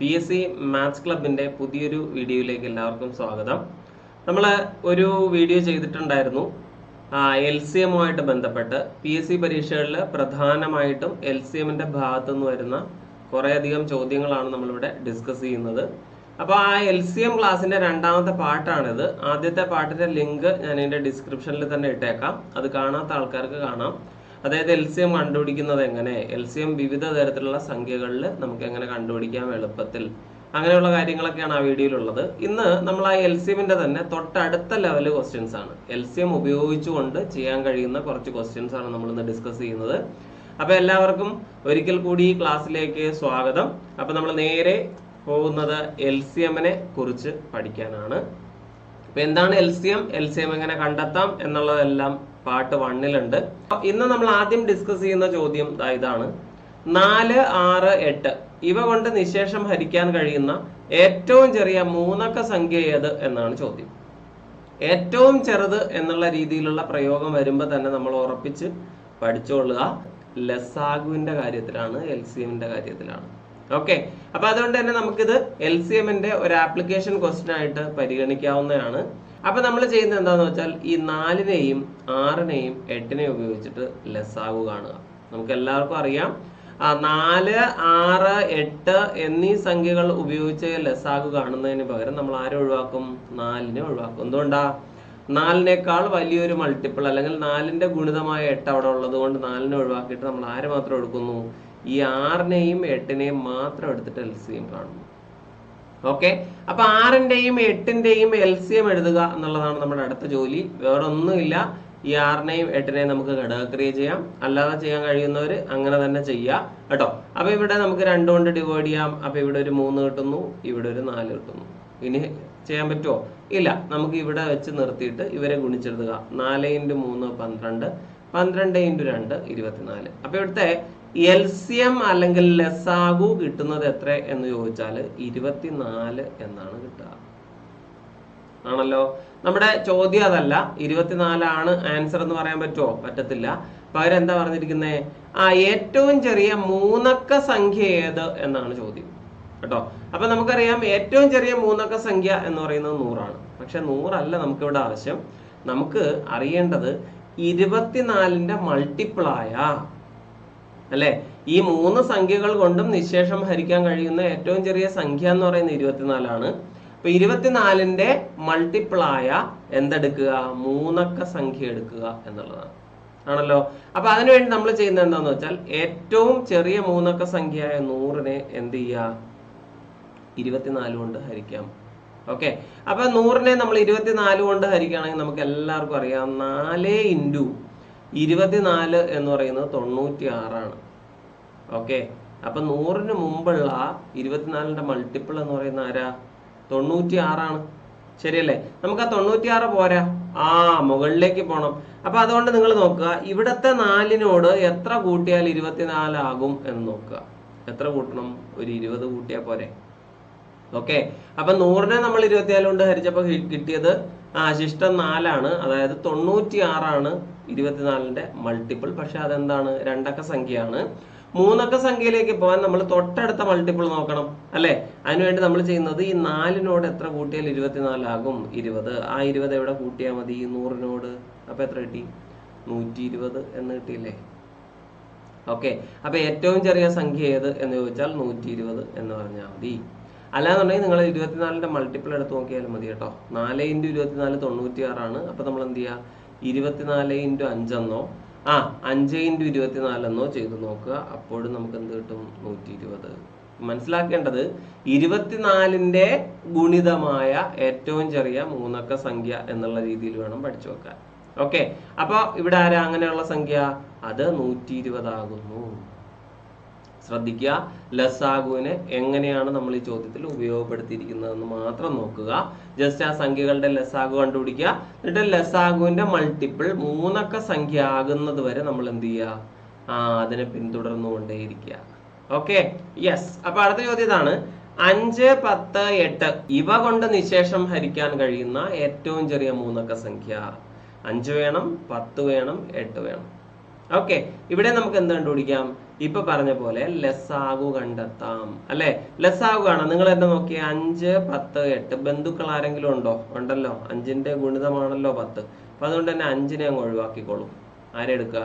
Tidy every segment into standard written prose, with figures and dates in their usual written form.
PSC maths ക്ലബിന്റെ പുതിയൊരു വീഡിയോയിലേക്ക് എല്ലാവർക്കും സ്വാഗതം. നമ്മൾ ഒരു വീഡിയോ ചെയ്തിട്ടുണ്ടായിരുന്നു LCMുമായിട്ട് ബന്ധപ്പെട്ട്. PSC പരീക്ഷകളിൽ പ്രധാനമായിട്ടും LCMന്റെ ഭാഗത്തു നിന്ന് വരുന്ന കുറേയധികം ചോദ്യങ്ങളാണ് നമ്മളിവിടെ ഡിസ്കസ് ചെയ്യുന്നത്. അപ്പോൾ ആ LCM ക്ലാസ്സിന്റെ രണ്ടാമത്തെ പാർട്ടാണിത്. ആദ്യത്തെ പാർട്ടിന്റെ ലിങ്ക് ഞാൻ ഇതിന്റെ ഡിസ്ക്രിപ്ഷനിൽ തന്നെ ഇട്ടേക്കാം, അത് കാണാത്ത ആൾക്കാർക്ക് കാണാം. അതായത് LCM കണ്ടുപിടിക്കുന്നത് എങ്ങനെ, LCM വിവിധ തരത്തിലുള്ള സംഖ്യകളിൽ നമുക്ക് എങ്ങനെ കണ്ടുപിടിക്കാം എളുപ്പത്തിൽ, അങ്ങനെയുള്ള കാര്യങ്ങളൊക്കെയാണ് ആ വീഡിയോയിലുള്ളത്. ഇന്ന് നമ്മൾ ആ LCMന്റെ തന്നെ തൊട്ടടുത്ത ലെവൽ ക്വസ്റ്റ്യൻസ് ആണ്, LCM ഉപയോഗിച്ചുകൊണ്ട് ചെയ്യാൻ കഴിയുന്ന കുറച്ച് ക്വസ്റ്റ്യൻസ് ആണ് നമ്മൾ ഇന്ന് ഡിസ്കസ് ചെയ്യുന്നത്. അപ്പോൾ എല്ലാവർക്കും ഒരിക്കൽ കൂടി ഈ ക്ലാസ്സിലേക്ക് സ്വാഗതം. അപ്പോൾ നമ്മൾ നേരെ പോകുന്നത് LCMനെ കുറിച്ച് പഠിക്കാനാണ്. അപ്പോൾ എന്താണ് LCM എങ്ങനെ കണ്ടെത്താം എന്നുള്ളതെല്ലാം പാർട്ട് 1-ലുണ്ട്. ഇന്ന് നമ്മൾ ആദ്യം ഡിസ്കസ് ചെയ്യുന്ന ചോദ്യം ഇതാണ്: 4, 6, 8 ഇവ കൊണ്ട് നിശേഷം ഹരിക്കാൻ കഴിയുന്ന ഏറ്റവും ചെറിയ മൂന്നക്ക സംഖ്യ ഏത് എന്നാണ് ചോദ്യം. ഏറ്റവും ചെറുത് എന്നുള്ള രീതിയിലുള്ള പ്രയോഗം വരുമ്പോൾ തന്നെ നമ്മൾ ഉറപ്പിച്ച് പഠിച്ചോളുക, ലസാഗുവിന്റെ കാര്യത്തിലാണ്, LCMന്റെ കാര്യത്തിലാണ്. ഓക്കെ, അപ്പൊ അതുകൊണ്ട് തന്നെ നമുക്കിത് LCMന്റെ ഒരു ആപ്ലിക്കേഷൻ ക്വസ്റ്റ്യൻ ആയിട്ട് പരിഗണിക്കാവുന്നതാണ്. അപ്പൊ നമ്മൾ ചെയ്യുന്നത് എന്താന്ന് വെച്ചാൽ ഈ 4നെയും 6നെയും 8നെയും ഉപയോഗിച്ചിട്ട് ലസാഗു കാണുക. നമുക്ക് എല്ലാവർക്കും അറിയാം 4, 6, 8 എന്നീ സംഖ്യകൾ ഉപയോഗിച്ച് ലസാഗു കാണുന്നതിന് പകരം നമ്മൾ ആരെ ഒഴിവാക്കും? 4നെ ഒഴിവാക്കും. എന്തുകൊണ്ടാ? 4നേക്കാൾ വലിയൊരു മൾട്ടിപ്പിൾ അല്ലെങ്കിൽ 4ന്റെ ഗുണിതമായ 8 അവിടെ ഉള്ളത് കൊണ്ട് 4നെ ഒഴിവാക്കിയിട്ട് നമ്മൾ ആരെ മാത്രം എടുക്കുന്നു? ഈ 6നെയും 8നെയും മാത്രം എടുത്തിട്ട് LCM കാണുന്നു. ഓക്കെ, അപ്പൊ 6ന്റെയും 8ന്റെയും LCM എഴുതുക എന്നുള്ളതാണ് നമ്മുടെ അടുത്ത ജോലി. വേറെ ഒന്നുമില്ല, ഈ 6നെയും 8നെയും നമുക്ക് ഘടകക്രിയ ചെയ്യാം. അല്ലാതെ ചെയ്യാൻ കഴിയുന്നവർ അങ്ങനെ തന്നെ ചെയ്യാം കേട്ടോ. അപ്പൊ ഇവിടെ നമുക്ക് 2 കൊണ്ട് ഡിവൈഡ് ചെയ്യാം. അപ്പൊ ഇവിടെ ഒരു 3 കിട്ടുന്നു, ഇവിടെ ഒരു 4 കിട്ടുന്നു. ഇനി ചെയ്യാൻ പറ്റുമോ? ഇല്ല. നമുക്ക് ഇവിടെ വെച്ച് നിർത്തിയിട്ട് ഇവരെ ഗുണിച്ചെഴുതുക. 4 × 3 12, 12 × 2 24. അപ്പൊ ഇവിടുത്തെ LCM അല്ലെങ്കിൽ ലസാഗു കിട്ടുന്നത് എത്ര എന്ന് ചോദിച്ചാൽ 24 എന്നാണ് കിട്ടുക. ആണല്ലോ, നമ്മുടെ ചോദ്യം അതല്ല. 24 ആണ് ആൻസർ എന്ന് പറയാൻ പറ്റുമോ? പറ്റത്തില്ല. പകരം എന്താ പറഞ്ഞിരിക്കുന്നത്? ഏറ്റവും ചെറിയ മൂന്നക്ക സംഖ്യ ഏത് എന്നാണ് ചോദ്യം കേട്ടോ. അപ്പൊ നമുക്കറിയാം ഏറ്റവും ചെറിയ മൂന്നക്ക സംഖ്യ എന്ന് പറയുന്നത് 100 ആണ്. പക്ഷെ 100 അല്ല നമുക്കിവിടെ ആവശ്യം. നമുക്ക് അറിയേണ്ടത് 24ന്റെ മൾട്ടിപ്പിളായ, അല്ലെ, ഈ 3 സംഖ്യകൾ കൊണ്ടും നിശേഷം ഹരിക്കാൻ കഴിയുന്ന ഏറ്റവും ചെറിയ സംഖ്യ എന്ന് പറയുന്നത് 24 ആണ്. അപ്പൊ 24ന്റെ മൾട്ടിപ്പിളായ എന്തെടുക്കുക? മൂന്നക്ക സംഖ്യ എടുക്കുക എന്നുള്ളതാണ്. ആണല്ലോ, അപ്പൊ അതിനുവേണ്ടി നമ്മൾ ചെയ്യുന്നത് എന്താന്ന് വെച്ചാൽ ഏറ്റവും ചെറിയ മൂന്നക്ക സംഖ്യയായ 100നെ എന്ത് ചെയ്യുക? 24 കൊണ്ട് ഹരിക്കാം. ഓക്കെ, അപ്പൊ 100നെ നമ്മൾ 24 കൊണ്ട് ഹരിക്കുകയാണെങ്കിൽ നമുക്ക് എല്ലാവർക്കും അറിയാം 4 × 24 എന്ന് പറയുന്നത് 96 ആണ്. ഓക്കെ, അപ്പൊ 100ന് മുമ്പുള്ള 24ന്റെ മൾട്ടിപ്പിൾ എന്ന് പറയുന്ന ആരാ? 96 ആണ്. ശരിയല്ലേ? നമുക്ക് ആ 96 പോരാ, മുകളിലേക്ക് പോണം. അപ്പൊ അതുകൊണ്ട് നിങ്ങൾ നോക്കുക, ഇവിടത്തെ 4നോട് എത്ര കൂട്ടിയാൽ 24 ആകും എന്ന് നോക്കുക. എത്ര കൂട്ടണം? ഒരു 20 കൂട്ടിയാൽ പോരെ? ഓക്കെ, അപ്പൊ 100നെ നമ്മൾ 24 കൊണ്ട് ഹരിച്ചപ്പോ കിട്ടിയത് ശിഷ്ടം 4 ആണ്. അതായത് 96 ആണ് 24ന്റെ മൾട്ടിപ്പിൾ. പക്ഷെ അതെന്താണ്? രണ്ടക്ക സംഖ്യയാണ്. മൂന്നക്ക സംഖ്യയിലേക്ക് പോകാൻ നമ്മൾ തൊട്ടടുത്ത മൾട്ടിപ്പിൾ നോക്കണം, അല്ലെ? അതിനുവേണ്ടി നമ്മൾ ചെയ്യുന്നത് ഈ 4നോട് എത്ര കൂട്ടിയാൽ 24 ആകും? 20. ആ 20 എവിടെ കൂട്ടിയാൽ മതി? 100നോട്. അപ്പൊ എത്ര കിട്ടി? 120 എന്ന് കിട്ടിയില്ലേ? ഓക്കെ, അപ്പൊ ഏറ്റവും ചെറിയ സംഖ്യ ഏത് എന്ന് ചോദിച്ചാൽ 120 എന്ന് പറഞ്ഞാൽ മതി. അല്ലാന്നുണ്ടെങ്കിൽ നിങ്ങൾ 24ന്റെ മൾട്ടിപ്പിൾ എടുത്ത് നോക്കിയാലും മതി കേട്ടോ. 4 × 24 96 ആണ്. അപ്പൊ നമ്മൾ എന്ത് ചെയ്യുക? 24 × 5 എന്നോ 5 × 24 എന്നോ ചെയ്ത് നോക്കുക. അപ്പോഴും നമുക്ക് എന്ത് കിട്ടും? 120. മനസ്സിലാക്കേണ്ടത് 24ന്റെ ഗുണിതമായ ഏറ്റവും ചെറിയ മൂന്നക്ക സംഖ്യ എന്നുള്ള രീതിയിൽ വേണം പഠിച്ചു വെക്കാൻ. ഓക്കെ, അപ്പൊ ഇവിടെ ആരാ അങ്ങനെയുള്ള സംഖ്യ? അത് 120 ആകുന്നു. ശ്രദ്ധിക്കുക, ലസാഗുവിനെ എങ്ങനെയാണ് നമ്മൾ ഈ ചോദ്യത്തിൽ ഉപയോഗപ്പെടുത്തിയിരിക്കുന്നതെന്ന് മാത്രം നോക്കുക. ജസ്റ്റ് ആ സംഖ്യകളുടെ ലസാഗു കണ്ടുപിടിക്കുക. എന്നിട്ട് ലസാഗുവിന്റെ മൾട്ടിപ്പിൾ മൂന്നക്ക സംഖ്യ ആകുന്നത് വരെ നമ്മൾ എന്ത് ചെയ്യുക? അതിനെ പിന്തുടർന്നുകൊണ്ടേയിരിക്കുക. Okay, yes. അപ്പൊ അടുത്ത ചോദ്യം ഇതാണ്: 5, 10, 8 ഇവ കൊണ്ട് നിശേഷം ഹരിക്കാൻ കഴിയുന്ന ഏറ്റവും ചെറിയ മൂന്നക്ക സംഖ്യ. 5 വേണം, 10 വേണം, 8 വേണം. ഓക്കെ, ഇവിടെ നമുക്ക് എന്ത് കണ്ടുപിടിക്കാം? ഇപ്പൊ പറഞ്ഞ പോലെ ലസാഗു കണ്ടെത്താം അല്ലെ. ലസാഗു കാണാം. നിങ്ങൾ എന്നെ നോക്കിയേ, 5, 10, 8 ബന്ധുക്കൾ ആരെങ്കിലും ഉണ്ടോ? ഉണ്ടല്ലോ. 5ന്റെ ഗുണിതമാണല്ലോ 10. അപ്പൊ അതുകൊണ്ട് തന്നെ 5നെ അങ്ങ് ഒഴിവാക്കിക്കോളൂ. ആരെടുക്കുക?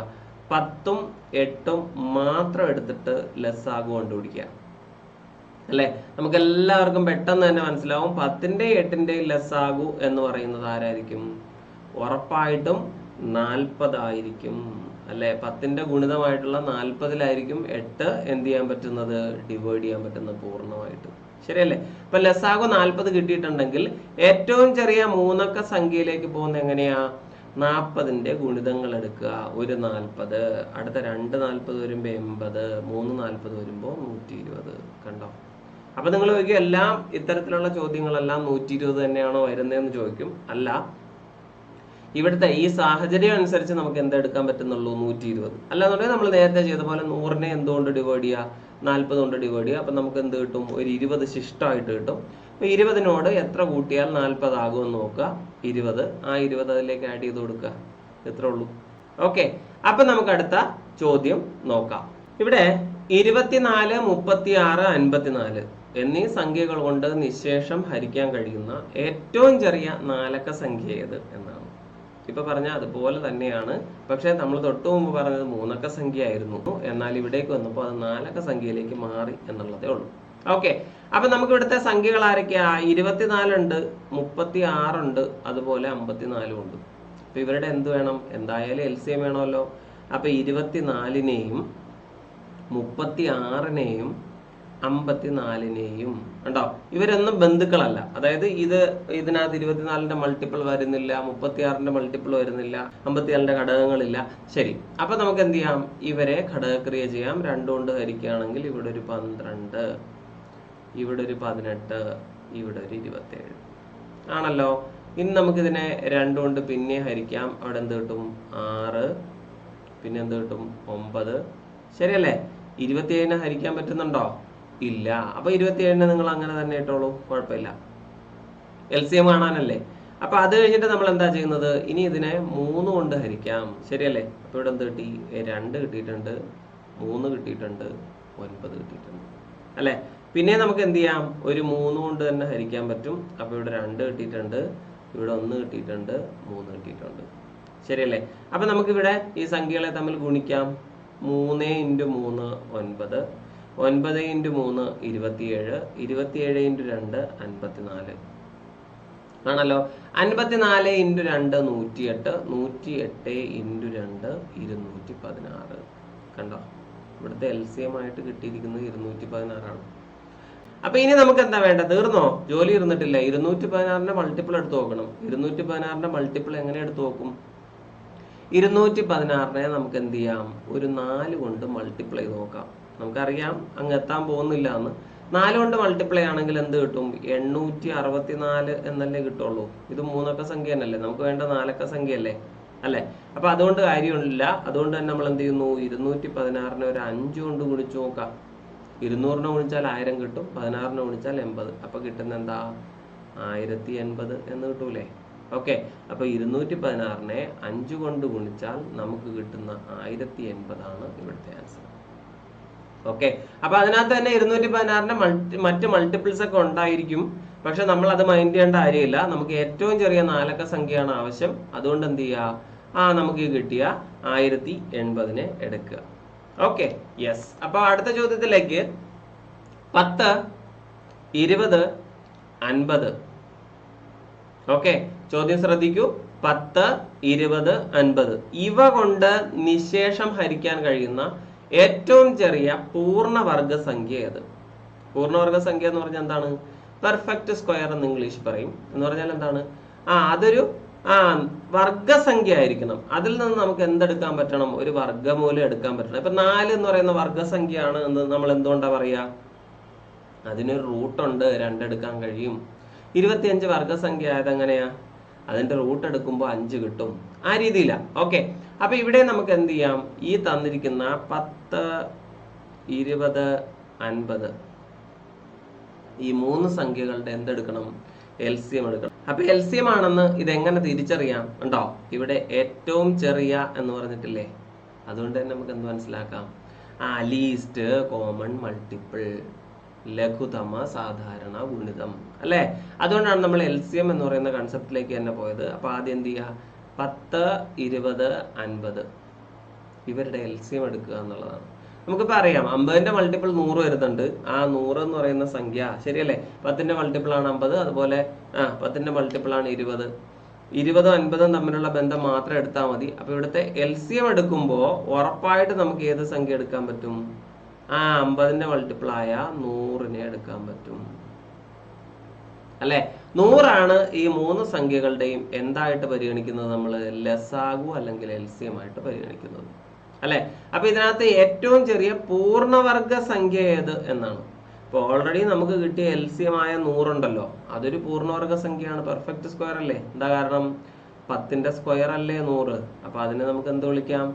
10ഉം 8ഉം മാത്രം എടുത്തിട്ട് ലസാഗു കണ്ടുപിടിക്കുക അല്ലെ. നമുക്ക് എല്ലാവർക്കും പെട്ടെന്ന് തന്നെ മനസ്സിലാവും 10ന്റെയും 8ന്റെയും ലസാഗു എന്ന് പറയുന്നത് ആരായിരിക്കും? ഉറപ്പായിട്ടും 40 ആയിരിക്കും അല്ലെ. 10ന്റെ ഗുണിതമായിട്ടുള്ള 40ലായിരിക്കും 8 എന്ത് ചെയ്യാൻ പറ്റുന്നത്? ഡിവൈഡ് ചെയ്യാൻ പറ്റുന്നത് പൂർണ്ണമായിട്ട്. ശരിയല്ലേ? ഇപ്പൊ ലസാഗു 40 കിട്ടിയിട്ടുണ്ടെങ്കിൽ ഏറ്റവും ചെറിയ 3 അക്ക സംഖ്യയിലേക്ക് പോകുന്ന എങ്ങനെയാ? 40ന്റെ ഗുണിതങ്ങൾ എടുക്കുക. ഒരു 40, അടുത്ത 2 40 വരുമ്പോ 80, 3 40 വരുമ്പോ 120. കണ്ടോ? അപ്പൊ നിങ്ങൾ ചോദിക്കും, എല്ലാം ഇത്തരത്തിലുള്ള ചോദ്യങ്ങളെല്ലാം 120 തന്നെയാണോ വരുന്നതെന്ന് ചോദിക്കും. അല്ല, ഇവിടുത്തെ ഈ സാഹചര്യം അനുസരിച്ച് നമുക്ക് എന്തെടുക്കാൻ പറ്റുന്നുള്ളൂ? 120. അല്ലാന്നുണ്ടെങ്കിൽ നമ്മൾ നേരത്തെ ചെയ്ത പോലെ 100നെ എന്തുകൊണ്ട് ഡിവൈഡ് ചെയ്യുക? 40 കൊണ്ട് ഡിവൈഡ് ചെയ്യുക. അപ്പൊ നമുക്ക് എന്ത് കിട്ടും? ഒരു 20 ശിഷ്ടമായിട്ട് കിട്ടും. അപ്പൊ 20നോട് എത്ര കൂട്ടിയാൽ 40 ആകുമെന്ന് നോക്കുക. 20. ആ 20 അതിലേക്ക് ആഡ് ചെയ്ത് കൊടുക്കുക. എത്ര ഉള്ളൂ? ഓക്കെ. അപ്പൊ നമുക്ക് അടുത്ത ചോദ്യം നോക്കാം. ഇവിടെ 24, 36, 54 എന്നീ സംഖ്യകൾ കൊണ്ട് നിശേഷം ഹരിക്കാൻ കഴിയുന്ന ഏറ്റവും ചെറിയ 4 അക്ക സംഖ്യ ഏത് എന്നാണ്. ഇപ്പൊ പറഞ്ഞ അതുപോലെ തന്നെയാണ്. പക്ഷെ നമ്മൾ തൊട്ടു മുമ്പ് പറഞ്ഞത് 3 അക്ക സംഖ്യ ആയിരുന്നു. എന്നാൽ ഇവിടേക്ക് വന്നപ്പോൾ അത് 4 അക്ക സംഖ്യയിലേക്ക് മാറി എന്നുള്ളതേ ഉള്ളൂ. ഓക്കെ. അപ്പൊ നമുക്ക് ഇവിടുത്തെ സംഖ്യകൾ ആരൊക്കെയാ? 24 ഉണ്ട്, 36 ഉണ്ട്, അതുപോലെ 54 ഉണ്ട്. അപ്പൊ ഇവരുടെ എന്ത് വേണം? എന്തായാലും LCM വേണമല്ലോ. അപ്പൊ 24നെയും 36നെയും 54നെയും ഉണ്ടോ? ഇവരൊന്നും ബന്ധുക്കളല്ല. അതായത് ഇതിനകത്ത് 24ന്റെ മൾട്ടിപ്പിൾ വരുന്നില്ല, 36ന്റെ മൾട്ടിപ്പിൾ വരുന്നില്ല, 54ന്റെ ഘടകങ്ങളില്ല. ശരി. അപ്പൊ നമുക്ക് എന്ത് ചെയ്യാം? ഇവരെ ഘടകക്രിയ ചെയ്യാം. 2 കൊണ്ട് ഹരിക്കുകയാണെങ്കിൽ ഇവിടെ ഒരു 12, ഇവിടെ ഒരു 18, ഇവിടെ ഒരു 27 ആണല്ലോ. ഇനി നമുക്കിതിനെ 2 കൊണ്ട് പിന്നെ ഹരിക്കാം. അവിടെ എന്ത് കിട്ടും? 6. പിന്നെ എന്ത് കിട്ടും? 9. ശരിയല്ലേ? 27നെ ഹരിക്കാൻ പറ്റുന്നുണ്ടോ? ഇല്ല. അപ്പൊ 27നെ നിങ്ങൾ അങ്ങനെ തന്നെ ഇട്ടോളൂ, കുഴപ്പമില്ല. LCM കാണാനല്ലേ. അപ്പൊ അത് കഴിഞ്ഞിട്ട് നമ്മൾ എന്താ ചെയ്യുന്നത്? ഇനി ഇതിനെ 3 കൊണ്ട് ഹരിക്കാം. ശരിയല്ലേ? അപ്പൊ ഇവിടെ എന്ത് കിട്ടി? 2 കിട്ടിയിട്ടുണ്ട്, 3 കിട്ടിയിട്ടുണ്ട്, 9 കിട്ടിയിട്ടുണ്ട് അല്ലെ. പിന്നെ നമുക്ക് എന്ത് ചെയ്യാം? ഒരു 3 കൊണ്ട് തന്നെ ഹരിക്കാൻ പറ്റും. അപ്പൊ ഇവിടെ 2 കിട്ടിയിട്ടുണ്ട്, ഇവിടെ 1 കിട്ടിയിട്ടുണ്ട്, 3 കിട്ടിയിട്ടുണ്ട്. ശരിയല്ലേ? അപ്പൊ നമുക്കിവിടെ ഈ സംഖ്യകളെ തമ്മിൽ ഗുണിക്കാം. 3 × 3 9, 9 × 3 27, 27 × 2 54 ആണല്ലോ. 54 × 2 108, 108 × 2 216. കണ്ടോ? ഇവിടുത്തെ LCM ആയിട്ട് കിട്ടിയിരിക്കുന്നത് 216 ആണ്. അപ്പൊ ഇനി നമുക്ക് എന്താ വേണ്ട? തീർന്നോ? ജോലി ഇരുന്നിട്ടില്ല. 216ന്റെ മൾട്ടിപ്പിൾ എടുത്ത് നോക്കണം. 216ന്റെ മൾട്ടിപ്പിൾ എങ്ങനെ എടുത്ത് നോക്കും? 216നെ നമുക്ക് എന്ത് ചെയ്യാം? ഒരു 4 കൊണ്ട് മൾട്ടിപ്ലൈ നോക്കാം. നമുക്കറിയാം അങ്ങ് എത്താൻ പോകുന്നില്ല എന്ന്. 4 കൊണ്ട് മൾട്ടിപ്ലൈ ആണെങ്കിൽ എന്ത് കിട്ടും? 864 എന്നല്ലേ കിട്ടുള്ളൂ. ഇത് 3 അക്ക സംഖ്യ തന്നെയല്ലേ, നമുക്ക് വേണ്ട 4 അക്ക സംഖ്യ അല്ലേ അല്ലെ. അപ്പൊ അതുകൊണ്ട് കാര്യമില്ല. അതുകൊണ്ട് തന്നെ നമ്മൾ എന്ത് ചെയ്യുന്നു? 216നെ ഒരു 5 കൊണ്ട് ഗുണിച്ചു നോക്കാം. 200നെ ഗുണിച്ചാൽ 1000 കിട്ടും, 16നെ ഗുണിച്ചാൽ 80. അപ്പൊ കിട്ടുന്ന എന്താ? 1080 എന്ന് കിട്ടൂലേ. ഓക്കെ. അപ്പൊ 216നെ 5 കൊണ്ട് ഗുണിച്ചാൽ നമുക്ക് കിട്ടുന്ന 1080 ആണ് ഇവിടുത്തെ ആൻസർ. ഓക്കെ. അപ്പൊ അതിനകത്ത് തന്നെ 216ന്റെ മറ്റ് മൾട്ടിപ്പിൾസ് ഒക്കെ ഉണ്ടായിരിക്കും. പക്ഷെ നമ്മൾ അത് മൈൻഡ് ചെയ്യേണ്ട കാര്യമില്ല. നമുക്ക് ഏറ്റവും ചെറിയ 4 അക്ക സംഖ്യയാണ് ആവശ്യം. അതുകൊണ്ട് എന്ത് ചെയ്യുക? നമുക്ക് കിട്ടിയ 1080നെ എടുക്കുക. ഓക്കെ. യെസ്. അപ്പൊ അടുത്ത ചോദ്യത്തിലേക്ക് 10, 20, 50. ഓക്കെ. ചോദ്യം ശ്രദ്ധിക്കൂ. 10, 20, 50 ഇവ കൊണ്ട് നിശേഷം ഹരിക്കാൻ കഴിയുന്ന ഏറ്റവും ചെറിയ പൂർണ്ണവർഗ സംഖ്യ ഏത്? പൂർണ്ണവർഗ സംഖ്യ എന്ന് പറഞ്ഞാൽ എന്താണ്? പെർഫെക്റ്റ് സ്ക്വയർ എന്ന് ഇംഗ്ലീഷ് പറയും. എന്ന് പറഞ്ഞാൽ എന്താണ്? അതൊരു വർഗസംഖ്യ ആയിരിക്കണം. അതിൽ നിന്ന് നമുക്ക് എന്തെടുക്കാൻ പറ്റണം? ഒരു വർഗമൂലം എടുക്കാൻ പറ്റണം. ഇപ്പൊ 4 എന്ന് പറയുന്ന വർഗസംഖ്യയാണ് എന്ന് നമ്മൾ എന്തുകൊണ്ടാ പറയാ? അതിനൊരു റൂട്ടുണ്ട്, 2 എടുക്കാൻ കഴിയും. 25 വർഗസംഖ്യ ആയത് എങ്ങനെയാ? അതിന്റെ റൂട്ട് എടുക്കുമ്പോൾ 5 കിട്ടും. ആ രീതിയില. ഓക്കെ. അപ്പൊ ഇവിടെ നമുക്ക് എന്ത് ചെയ്യാം? ഈ തന്നിരിക്കുന്ന 10, 20, 50 ഈ 3 സംഖ്യകളുടെ എന്തെടുക്കണം? LCM എടുക്കണം. അപ്പൊ LCM ആണെന്ന് ഇതെങ്ങനെ തിരിച്ചറിയാം? ഉണ്ടോ? ഇവിടെ ഏറ്റവും ചെറിയ എന്ന് പറഞ്ഞിട്ടില്ലേ? അതുകൊണ്ട് തന്നെ നമുക്ക് എന്ത് മനസ്സിലാക്കാം? ലീസ്റ്റ് കോമൺ മൾട്ടിപ്പിൾ, ലഘുതമ സാധാരണ ഗുണിതം അല്ലെ. അതുകൊണ്ടാണ് നമ്മൾ LCM എന്ന് പറയുന്ന കൺസെപ്റ്റിലേക്ക് തന്നെ പോയത്. അപ്പൊ ആദ്യം എന്ത് ചെയ്യുക, 10, 20, 50 ഇവരുടെ LCM എടുക്കുക എന്നുള്ളതാണ്. നമുക്കിപ്പോൾ അറിയാം 50ന്റെ മൾട്ടിപ്പിൾ 100 വരുന്നുണ്ട്. ആ 100 എന്ന് പറയുന്ന സംഖ്യ ശരിയല്ലേ, 10ന്റെ മൾട്ടിപ്പിൾ ആണ് 50, അതുപോലെ 10ന്റെ മൾട്ടിപ്പിൾ ആണ് 20. 20ഉം 50ഉം തമ്മിലുള്ള ബന്ധം മാത്രം എടുത്താൽ മതി. അപ്പൊ ഇവിടുത്തെ LCM എടുക്കുമ്പോൾ ഉറപ്പായിട്ട് നമുക്ക് ഏത് സംഖ്യ എടുക്കാൻ പറ്റും, 50ന്റെ മൾട്ടിപ്പിൾ ആയ 100നെ എടുക്കാൻ പറ്റും അല്ലെ. 100 ഈ 3 സംഖ്യകളുടെയും എന്തായിട്ട് പരിഗണിക്കുന്നത്, നമ്മൾ ലസാഗു അല്ലെങ്കിൽ LCM ആയിട്ട് പരിഗണിക്കുന്നത് അല്ലെ. അപ്പൊ ഇതിനകത്ത് ഏറ്റവും ചെറിയ പൂർണ്ണവർഗ സംഖ്യ ഏത് എന്നാണ്. ഇപ്പൊ ഓൾറെഡി നമുക്ക് കിട്ടിയ LCM ആയ 100 ഉണ്ടല്ലോ, അതൊരു പൂർണ്ണവർഗ സംഖ്യയാണ്, പെർഫെക്റ്റ് സ്ക്വയർ അല്ലേ. എന്താ കാരണം, 10ന്റെ സ്ക്വയർ അല്ലേ 100. അപ്പൊ അതിനെ നമുക്ക് എന്ത് വിളിക്കാം,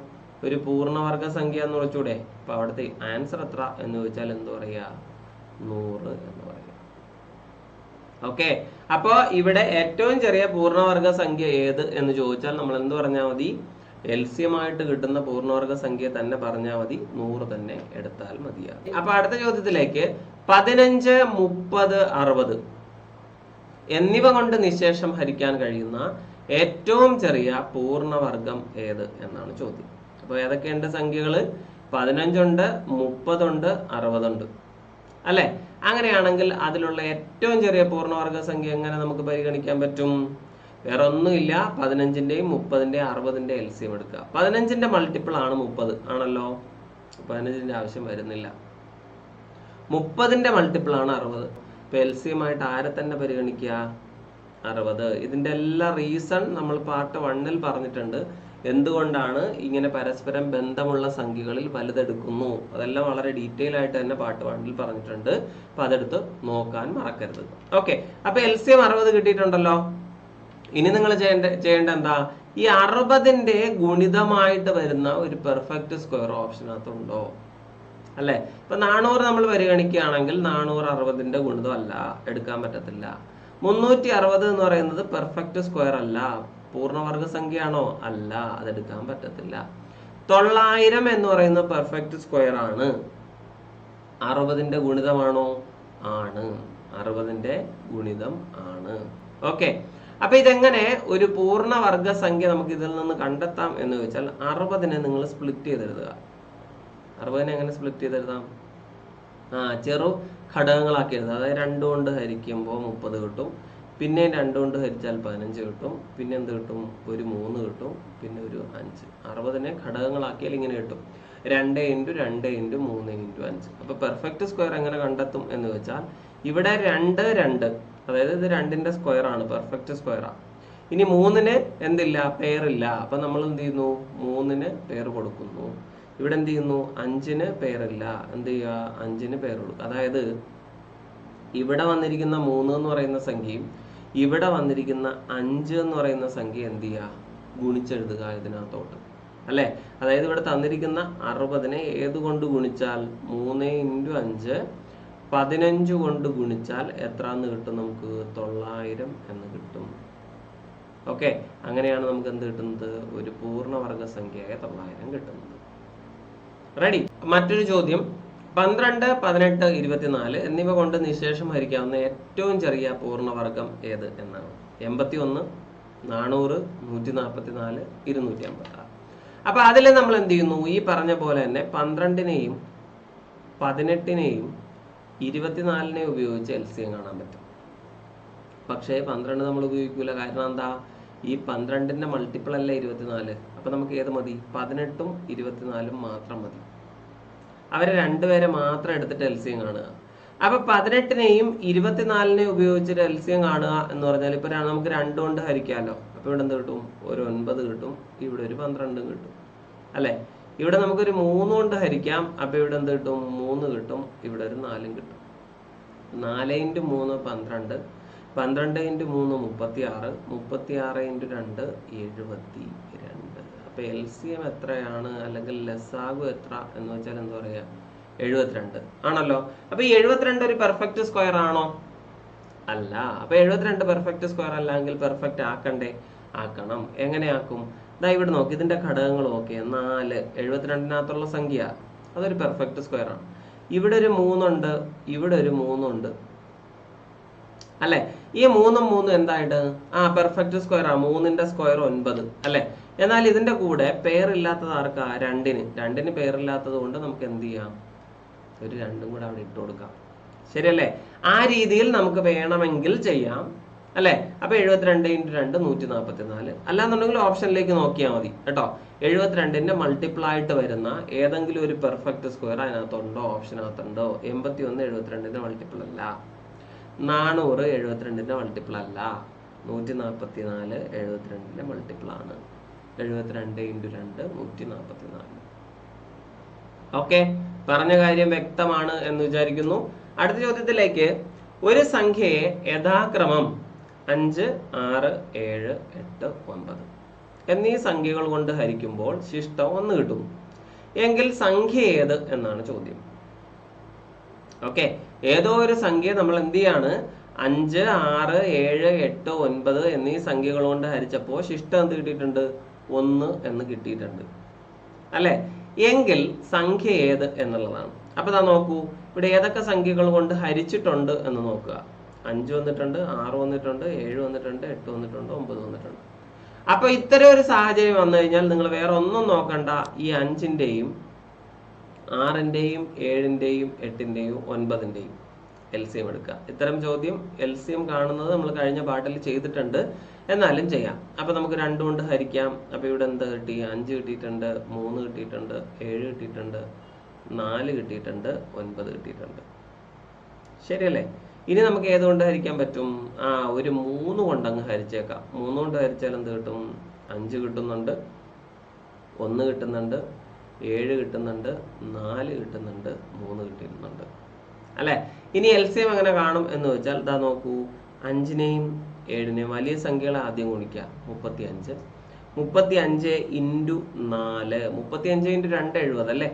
ഒരു പൂർണ്ണവർഗ സംഖ്യ എന്ന് വിളിച്ചൂടെ. അപ്പൊ അവിടുത്തെ ആൻസർ എത്ര എന്ന് ചോദിച്ചാൽ എന്ത് പറയാ, 100 എന്ന് പറയാം. ഓക്കെ, അപ്പൊ ഇവിടെ ഏറ്റവും ചെറിയ പൂർണ്ണവർഗ സംഖ്യ ഏത് എന്ന് ചോദിച്ചാൽ നമ്മൾ എന്ത് പറഞ്ഞാൽ മതി, LCM ആയിട്ട് കിട്ടുന്ന പൂർണ്ണവർഗ സംഖ്യ തന്നെ പറഞ്ഞാൽ മതി, 100 തന്നെ എടുത്താൽ മതിയാകും. അപ്പൊ അടുത്ത ചോദ്യത്തിലേക്ക്, 15, 30, 60 എന്നിവ കൊണ്ട് നിശേഷം ഹരിക്കാൻ കഴിയുന്ന ഏറ്റവും ചെറിയ പൂർണ്ണവർഗം ഏത് എന്നാണ് ചോദ്യം. അപ്പൊ ഏതൊക്കെയുണ്ട് സംഖ്യകള്, 15 ഉണ്ട്, 30 ഉണ്ട്, 60 ഉണ്ട് അല്ലെ. അങ്ങനെയാണെങ്കിൽ അതിലുള്ള ഏറ്റവും ചെറിയ പൂർണ്ണവർഗ സംഖ്യ എങ്ങനെ നമുക്ക് പരിഗണിക്കാൻ പറ്റും, വേറെ ഒന്നുമില്ല, 15ന്റെയും 30ന്റെയും 60ന്റെ LCM എടുക്കുക. 15ന്റെ മൾട്ടിപ്പിൾ ആണ് 30 ആണല്ലോ, 15ന്റെ ആവശ്യം വരുന്നില്ല. 30ന്റെ മൾട്ടിപ്പിൾ ആണ് 60. ഇപ്പൊ LCM ആയിട്ട് ആരെ തന്നെ പരിഗണിക്കുക, 60. ഇതിന്റെ എല്ലാ റീസൺ നമ്മൾ പാർട്ട് 1ൽ പറഞ്ഞിട്ടുണ്ട്. എന്തുകൊണ്ടാണ് ഇങ്ങനെ പരസ്പരം ബന്ധമുള്ള സംഖ്യകളിൽ വലുതെടുക്കുന്നു, അതെല്ലാം വളരെ ഡീറ്റെയിൽ ആയിട്ട് തന്നെ പാർട്ട് 1ൽ പറഞ്ഞിട്ടുണ്ട്. അപ്പൊ അതെടുത്ത് നോക്കാൻ മറക്കരുത്. ഓക്കെ, അപ്പൊ LCM 60 കിട്ടിയിട്ടുണ്ടല്ലോ. ഇനി നിങ്ങൾ ചെയ്യേണ്ട എന്താ, ഈ 60ന്റെ ഗുണിതമായിട്ട് വരുന്ന ഒരു പെർഫെക്റ്റ് സ്ക്വയർ ഓപ്ഷനകത്തുണ്ടോ അല്ലെ. ഇപ്പൊ 400 നമ്മൾ പരിഗണിക്കുകയാണെങ്കിൽ 400 60ന്റെ ഗുണിതം അല്ല, എടുക്കാൻ പറ്റത്തില്ല. 360 എന്ന് പറയുന്നത് പെർഫെക്റ്റ് സ്ക്വയർ അല്ല, പൂർണ്ണവർഗ സംഖ്യയാണോ, അല്ല, അതെടുക്കാൻ പറ്റത്തില്ല. 900 എന്ന് പറയുന്ന പെർഫെക്റ്റ് സ്ക്വയർ ആണ്, 60ന്റെ ഗുണിതമാണോ, ആണ്, 60ന്റെ ഗുണിതം ആണ്. ഓക്കെ, അപ്പൊ ഇതെങ്ങനെ ഒരു പൂർണ്ണവർഗ സംഖ്യ നമുക്ക് ഇതിൽ നിന്ന് കണ്ടെത്താം എന്ന് ചോദിച്ചാൽ, 60നെ നിങ്ങൾ സ്പ്ലിറ്റ് ചെയ്തെഴുതുക. 60നെ എങ്ങനെ സ്പ്ലിറ്റ് ചെയ്തെഴുതാം, ചെറു ഘടകങ്ങളാക്കി എഴുതുക. അതായത് 2 കൊണ്ട് ഹരിക്കുമ്പോൾ 30 കിട്ടും, പിന്നെ 2 കൊണ്ട് ഹരിച്ചാൽ 15 കിട്ടും, പിന്നെ എന്ത് കിട്ടും, ഒരു 3 കിട്ടും, പിന്നെ ഒരു 5. 60നെ ഘടകങ്ങളാക്കിയാൽ ഇങ്ങനെ കിട്ടും, 2 × 2 × 3 × 5. അപ്പൊ പെർഫെക്റ്റ് സ്ക്വയർ എങ്ങനെ കണ്ടെത്തും എന്ന് വെച്ചാൽ, ഇവിടെ 2, 2, അതായത് ഇത് 2ന്റെ സ്ക്വയർ ആണ്, പെർഫെക്റ്റ് സ്ക്വയർ ആണ്. ഇനി 3ന് എന്തില്ല, പെയറില്ല. അപ്പൊ നമ്മൾ എന്ത് ചെയ്യുന്നു, 3ന് പെയർ കൊടുക്കുന്നു. ഇവിടെ എന്ത് ചെയ്യുന്നു, 5ന് പെയറില്ല, എന്ത് ചെയ്യുക, 5ന് പെയർ കൊടുക്കുക. അതായത് ഇവിടെ വന്നിരിക്കുന്ന 3 എന്ന് പറയുന്ന സംഖ്യയും ഇവിടെ വന്നിരിക്കുന്ന 5 എന്ന് പറയുന്ന സംഖ്യ എന്ത് ചെയ്യുക, ഗുണിച്ചെഴുതുക ഇതിനകത്തോട്ട് അല്ലെ. അതായത് ഇവിടെ തന്നിരിക്കുന്ന 60നെ ഏതുകൊണ്ട് ഗുണിച്ചാൽ, 3 × 5 15 കൊണ്ട് ഗുണിച്ചാൽ എത്ര എന്ന് കിട്ടും, നമുക്ക് 900 എന്ന് കിട്ടും. ഓക്കെ, അങ്ങനെയാണ് നമുക്ക് എന്ത് കിട്ടുന്നത്, ഒരു പൂർണ്ണവർഗ സംഖ്യയായ 900 കിട്ടുന്നത്. റെഡി. മറ്റൊരു ചോദ്യം, 12, 18, 24 എന്നിവ കൊണ്ട് നിശേഷം ഹരിക്കാവുന്ന ഏറ്റവും ചെറിയ പൂർണ്ണവർഗം ഏത് എന്നാണ്. 81, 400, 144, 256. അപ്പൊ അതിൽ നമ്മൾ എന്ത് ചെയ്യുന്നു, ഈ പറഞ്ഞ പോലെ തന്നെ 12നെയും 18നെയും 24നെയും ഉപയോഗിച്ച് LCM കാണാൻ പറ്റും. പക്ഷേ 12 നമ്മൾ ഉപയോഗിക്കൂല. കാരണം എന്താ, ഈ 12ന്റെ മൾട്ടിപ്പിൾ അല്ല 24. അപ്പൊ നമുക്ക് ഏത് മതി, 18ഉം 24ഉം മാത്രം മതി. അവരെ രണ്ടുപേരെ മാത്രം എടുത്തിട്ട് LCM കാണുക. അപ്പൊ 18നെയും 24നെയും ഉപയോഗിച്ചിട്ട് LCM കാണുക എന്ന് പറഞ്ഞാൽ, ഇപ്പൊ നമുക്ക് 2 കൊണ്ട് ഹരിക്കാമല്ലോ. അപ്പൊ ഇവിടെ എന്ത് കിട്ടും, ഒരു 9 കിട്ടും, ഇവിടെ ഒരു 12 കിട്ടും അല്ലെ. ഇവിടെ നമുക്കൊരു 3 കൊണ്ട് ഹരിക്കാം. അപ്പൊ ഇവിടെ എന്ത് കിട്ടും, 3 കിട്ടും, ഇവിടെ ഒരു 4 കിട്ടും. 4 × 3 12, 12 × 3 36, 36 × 2 72. അപ്പൊ LCM എത്രയാണ്, അല്ലെങ്കിൽ ലസാഗു എത്ര എന്ന് വെച്ചാൽ എന്താ പറയാ, 72 ആണല്ലോ. അപ്പൊ ഈ 72 ഒരു പെർഫെക്റ്റ് സ്ക്വയർ ആണോ, അല്ല. അപ്പൊ 72 പെർഫെക്റ്റ് സ്ക്വയർ അല്ലെങ്കിൽ പെർഫെക്റ്റ് ആക്കണ്ടേ, ആക്കണം. എങ്ങനെയാക്കും, ഇതാ ഇവിടെ നോക്കി, ഇതിന്റെ ഘടകങ്ങൾ നോക്കിയേ, 4, 72-നകത്തുള്ള സംഖ്യ അതൊരു പെർഫെക്റ്റ് സ്ക്വയർ ആണ്. ഇവിടെ ഒരു 3 ഉണ്ട്, ഇവിടെ ഒരു 3 ഉണ്ട് അല്ലെ. ഈ 3 3 എന്തായിട്ട് പെർഫെക്റ്റ് സ്ക്വയർ ആണ്. 3ന്റെ സ്ക്വയർ 9 അല്ലെ. എന്നാൽ ഇതിന്റെ കൂടെ പെയർ ഇല്ലാത്തത് ആർക്കാ? 2ന് പെയർ ഇല്ലാത്തത് കൊണ്ട് നമുക്ക് എന്ത് ചെയ്യാം? ഒരു 2 കൂടെ അവിടെ ഇട്ട് കൊടുക്കാം. ശരിയല്ലേ? ആ രീതിയിൽ നമുക്ക് വേണമെങ്കിൽ ചെയ്യാം അല്ലെ. അപ്പൊ 72 × 2 144. അല്ലാന്നുണ്ടെങ്കിൽ ഓപ്ഷനിലേക്ക് നോക്കിയാൽ മതി കേട്ടോ. 72ന്റെ മൾട്ടിപ്പിൾ ആയിട്ട് വരുന്ന ഏതെങ്കിലും ഒരു പെർഫെക്റ്റ് സ്ക്വയർ അതിനകത്തുണ്ടോ? ഓപ്ഷനകത്തുണ്ടോ? 81 72ന്റെ മൾട്ടിപ്പിൾ അല്ല. 400 72ന്റെ മൾട്ടിപ്പിൾ അല്ല. 144 72ന്റെ മൾട്ടിപ്പിൾ ആണ്. 72 × 2 144. ഓക്കെ, പറഞ്ഞ കാര്യം വ്യക്തമാണ് എന്ന് വിചാരിക്കുന്നു. അടുത്ത ചോദ്യത്തിലേക്ക്. ഒരു സംഖ്യയെ യഥാക്രമം 5, 6, 7, 8, 9 എന്നീ സംഖ്യകൾ കൊണ്ട് ഹരിക്കുമ്പോൾ ശിഷ്ടം 1 കിട്ടുന്നു എങ്കിൽ സംഖ്യ ഏത് എന്നാണ് ചോദ്യം. ഓക്കെ, ഏതോ ഒരു സംഖ്യ നമ്മൾ എന്ത് ചെയ്യാണ്? 5, 6, 7, 8, 9 എന്നീ സംഖ്യകൾ കൊണ്ട് ഹരിച്ചപ്പോൾ ശിഷ്ടം എന്ത് കിട്ടിയിട്ടുണ്ട്? 1 എന്ന് കിട്ടിയിട്ടുണ്ട് അല്ലെ. എങ്കിൽ സംഖ്യ ഏത് എന്നുള്ളതാണ്. അപ്പൊ ഇതാ നോക്കൂ, ഇവിടെ ഏതൊക്കെ സംഖ്യകൾ കൊണ്ട് ഹരിച്ചിട്ടുണ്ട് എന്ന് നോക്കുക. 5 വന്നിട്ടുണ്ട്, 6 വന്നിട്ടുണ്ട്, 7 വന്നിട്ടുണ്ട്, 8 വന്നിട്ടുണ്ട്, 9 വന്നിട്ടുണ്ട്. അപ്പൊ ഇത്തരം ഒരു സാഹചര്യം വന്നു കഴിഞ്ഞാൽ നിങ്ങൾ വേറെ ഒന്നും നോക്കണ്ട. ഈ 5ന്റെയും 6ന്റെയും 7ന്റെയും 8ന്റെയും 9ന്റെയും LCM എടുക്കുക. ഇത്തരം ചോദ്യം LCM കാണുന്നത് നമ്മൾ കഴിഞ്ഞ പാട്ടിൽ ചെയ്തിട്ടുണ്ട്, എന്നാലും ചെയ്യാം. അപ്പൊ നമുക്ക് 2 കൊണ്ട് ഹരിക്കാം. അപ്പൊ ഇവിടെ എന്ത് കിട്ടി? 5 കിട്ടിയിട്ടുണ്ട്, 3 കിട്ടിയിട്ടുണ്ട്, 7 കിട്ടിയിട്ടുണ്ട്, 4 കിട്ടിയിട്ടുണ്ട്, 9 കിട്ടിയിട്ടുണ്ട്. ശരിയല്ലേ? ഇനി നമുക്ക് ഏതുകൊണ്ട് ഹരിക്കാൻ പറ്റും? ഒരു 3 കൊണ്ടങ്ങ് ഹരിച്ചേക്കാം. 3 കൊണ്ട് ഹരിച്ചാൽ എന്ത് കിട്ടും? 5 കിട്ടുന്നുണ്ട്, 1 കിട്ടുന്നുണ്ട്, 7 കിട്ടുന്നുണ്ട്, 4 കിട്ടുന്നുണ്ട്, 3 കിട്ടുന്നുണ്ട് അല്ലെ. ഇനി LCM എങ്ങനെ കാണും എന്ന് വെച്ചാൽ ഇതാ നോക്കൂ, 5നെയും 7നെയും വലിയ സംഖ്യകളെ ആദ്യം ഗുണിക്കുക. 35 35 × 4 35 × 2 70 അല്ലേ.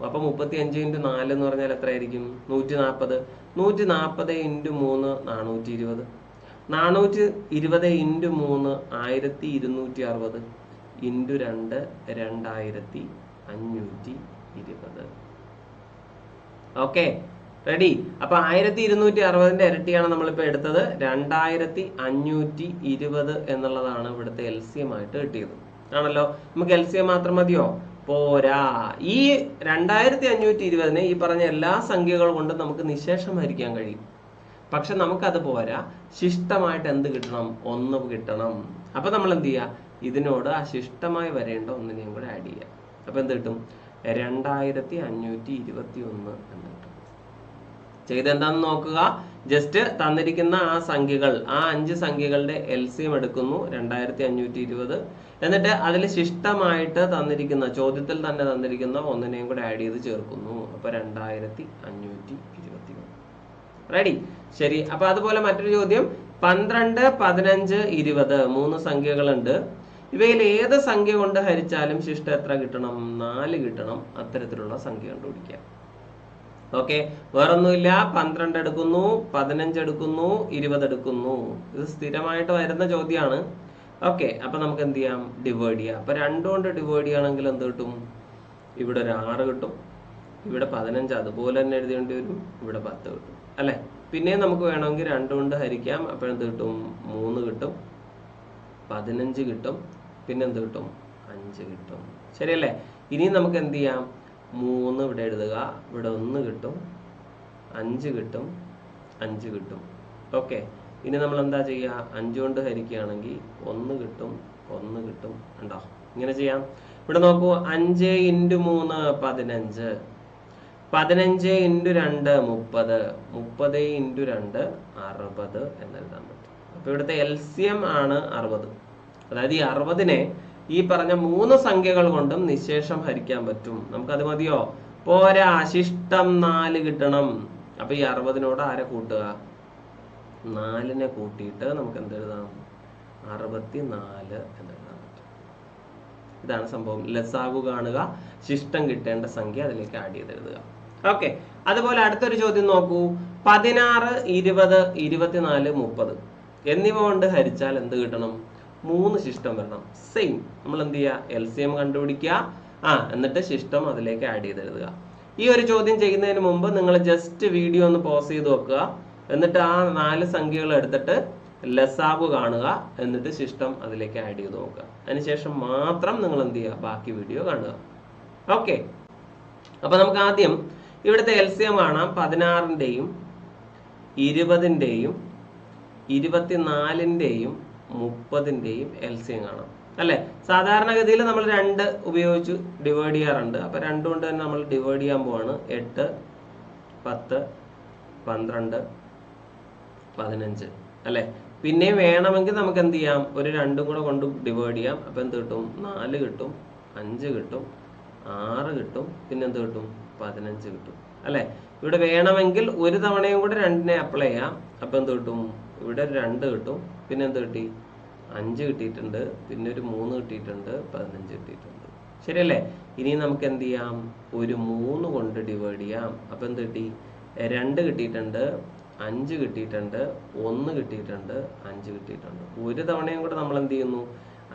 അപ്പൊ 35 × 4 എന്ന് പറഞ്ഞാൽ എത്രയായിരിക്കും? 140. 140 × 3 420. 420 × 3 1260 × 2 2520. Okay, ready? അപ്പൊ 1260ന്റെ ഇരട്ടിയാണ് നമ്മളിപ്പോ എടുത്തത്. 2520 എന്നുള്ളതാണ് ഇവിടുത്തെ LCM ആയിട്ട് കിട്ടിയത് ആണല്ലോ. നമുക്ക് LCM മാത്രം മതിയോ? പോരാ. ഈ 2520നെ ഈ പറഞ്ഞ എല്ലാ സംഖ്യകൾ കൊണ്ട് നമുക്ക് നിശേഷം ഹരിക്കാൻ കഴിയും. പക്ഷെ നമുക്കത് പോരാ. ശിഷ്ടമായിട്ട് എന്ത് കിട്ടണം? 1 കിട്ടണം. അപ്പൊ നമ്മൾ എന്ത് ചെയ്യുക? ഇതിനോട് ആ ശിഷ്ടമായി വരേണ്ട ഒന്നിനെയും കൂടെ ആഡ് ചെയ്യുക. അപ്പൊ എന്ത് കിട്ടും? 2521 എന്ന് കിട്ടും. ചെയ്തെന്താന്ന് നോക്കുക. ജസ്റ്റ് തന്നിരിക്കുന്ന ആ സംഖ്യകൾ, ആ 5 സംഖ്യകളുടെ LCM എടുക്കുന്നു, 2520. എന്നിട്ട് അതിൽ ശിഷ്ടമായിട്ട് തന്നിരിക്കുന്ന, ചോദ്യത്തിൽ തന്നെ തന്നിരിക്കുന്ന ഒന്നിനെയും കൂടെ ആഡ് ചെയ്ത് ചേർക്കുന്നു. അപ്പൊ 2521. റെഡി? ശരി. അപ്പൊ അതുപോലെ മറ്റൊരു ചോദ്യം. 12, 15, 20 3 സംഖ്യകളുണ്ട്. ഇവയിൽ ഏത് സംഖ്യ കൊണ്ട് ഹരിച്ചാലും ശിഷ്ടം എത്ര കിട്ടണം? 4 കിട്ടണം. അത്തരത്തിലുള്ള സംഖ്യ കണ്ടുപിടിക്കാം. ഓക്കെ, വേറൊന്നുമില്ല. 12 എടുക്കുന്നു, 15 എടുക്കുന്നു, 20 എടുക്കുന്നു. ഇത് സ്ഥിരമായിട്ട് വരുന്ന ചോദ്യമാണ്. ഓക്കെ, അപ്പൊ നമുക്ക് എന്ത് ചെയ്യാം? ഡിവൈഡ് ചെയ്യാം. അപ്പൊ 2 കൊണ്ട് ഡിവൈഡ് ചെയ്യണമെങ്കിൽ എന്ത് കിട്ടും? ഇവിടെ ഒരു 6 കിട്ടും, ഇവിടെ 15 അതുപോലെ തന്നെ എഴുതേണ്ടി വരും, ഇവിടെ 10 കിട്ടും അല്ലെ. പിന്നെ നമുക്ക് വേണമെങ്കിൽ 2 കൊണ്ട് ഹരിക്കാം. അപ്പോൾ എന്ത് കിട്ടും? 3 കിട്ടും, 15 കിട്ടും, പിന്നെ എന്ത് കിട്ടും? 5 കിട്ടും. ശരിയല്ലേ? ഇനി നമുക്ക് എന്ത് ചെയ്യാം? 3 ഇവിടെ എഴുതുക, ഇവിടെ 1 കിട്ടും, 5 കിട്ടും, 5 കിട്ടും. ഓക്കെ, ഇനി നമ്മൾ എന്താ ചെയ്യുക? 5 കൊണ്ട് ഹരിക്കുകയാണെങ്കിൽ 1 കിട്ടും, 1 കിട്ടും. ഉണ്ടോ? ഇങ്ങനെ ചെയ്യാം. ഇവിടെ നോക്കൂ, 5 × 3 15, 15 × 2 30, 30 × 2 60 എന്നെഴുതാൻ പറ്റും. അപ്പൊ ഇവിടുത്തെ LCM ആണ് 60. അതായത് ഈ 60നെ ഈ പറഞ്ഞ 3 സംഖ്യകൾ കൊണ്ടും നിശേഷം ഹരിക്കാൻ പറ്റും. നമുക്കത് മതിയോ? പോരാ. ശിഷ്ടം 4 കിട്ടണം. അപ്പൊ ഈ 60നോട് ആരെ കൂട്ടുക? 4നെ കൂട്ടിയിട്ട് നമുക്ക് എന്തെഴുതാം? 64 എന്നെഴുതാൻ പറ്റും. ഇതാണ് സംഭവം. ലസാഗു കാണുക, ശിഷ്ടം കിട്ടേണ്ട സംഖ്യ അതിലേക്ക് ആഡ് ചെയ്ത് എഴുതുക. ഓക്കെ, അതുപോലെ അടുത്തൊരു ചോദ്യം നോക്കൂ. 16, 20, 24, 30 എന്നിവ കൊണ്ട് ഹരിച്ചാൽ എന്ത് കിട്ടണം? 3 ശിഷ്ടം വരണം. സെയിം നമ്മൾ എന്ത് ചെയ്യുക? LCM കണ്ടുപിടിക്കുക, എന്നിട്ട് ശിഷ്ടം അതിലേക്ക് ആഡ് ചെയ്ത് എഴുതുക. ഈ ഒരു ചോദ്യം ചെയ്യുന്നതിന് മുമ്പ് നിങ്ങൾ ജസ്റ്റ് വീഡിയോ ഒന്ന് പോസ് ചെയ്ത് വെക്കുക. എന്നിട്ട് ആ 4 സംഖ്യകൾ എടുത്തിട്ട് ലസാബ് കാണുക. എന്നിട്ട് ശിഷ്ടം അതിലേക്ക് ആഡ് ചെയ്ത് നോക്കുക. അതിനുശേഷം മാത്രം നിങ്ങൾ എന്ത് ചെയ്യുക, ബാക്കി വീഡിയോ കാണുക. ഓക്കെ, അപ്പൊ നമുക്ക് ആദ്യം ഇവിടുത്തെ LCM കാണാം. 16-ന്റെയും 20-ന്റെയും 24-ന്റെയും 30-ന്റെയും LCM കാണാം അല്ലെ. സാധാരണഗതിയിൽ നമ്മൾ 2 ഉപയോഗിച്ച് ഡിവൈഡ് ചെയ്യാറുണ്ട്. അപ്പൊ 2 കൊണ്ട് തന്നെ നമ്മൾ ഡിവൈഡ് ചെയ്യാൻ പോവാണ്. 8, 10, 12, 15 അല്ലെ. പിന്നെ വേണമെങ്കിൽ നമുക്ക് എന്ത് ചെയ്യാം, ഒരു 2 കൂടെ കൊണ്ട് ഡിവൈഡ് ചെയ്യാം. അപ്പൊ എന്ത് കിട്ടും, 4 കിട്ടും, 5 കിട്ടും, 6 കിട്ടും, പിന്നെ എന്ത് കിട്ടും, 15 കിട്ടും അല്ലെ. ഇവിടെ വേണമെങ്കിൽ ഒരു തവണയും കൂടെ 2നെ അപ്ലൈ ചെയ്യാം. അപ്പൊ എന്ത് കിട്ടും, ഇവിടെ 2 കിട്ടും, പിന്നെ എന്ത് കിട്ടി, 5 കിട്ടിയിട്ടുണ്ട്, പിന്നെ ഒരു 3 കിട്ടിയിട്ടുണ്ട്, 15 കിട്ടിയിട്ടുണ്ട്. ശരിയല്ലേ. ഇനി നമുക്ക് എന്ത് ചെയ്യാം, ഒരു 3 കൊണ്ട് ഡിവൈഡ് ചെയ്യാം. അപ്പൊ എന്ത് കിട്ടി, 2 കിട്ടിയിട്ടുണ്ട്, 5 കിട്ടിയിട്ടുണ്ട്, 1 കിട്ടിയിട്ടുണ്ട്, 5 കിട്ടിയിട്ടുണ്ട്. ഒരു തവണയും കൂടെ നമ്മൾ എന്ത് ചെയ്യുന്നു,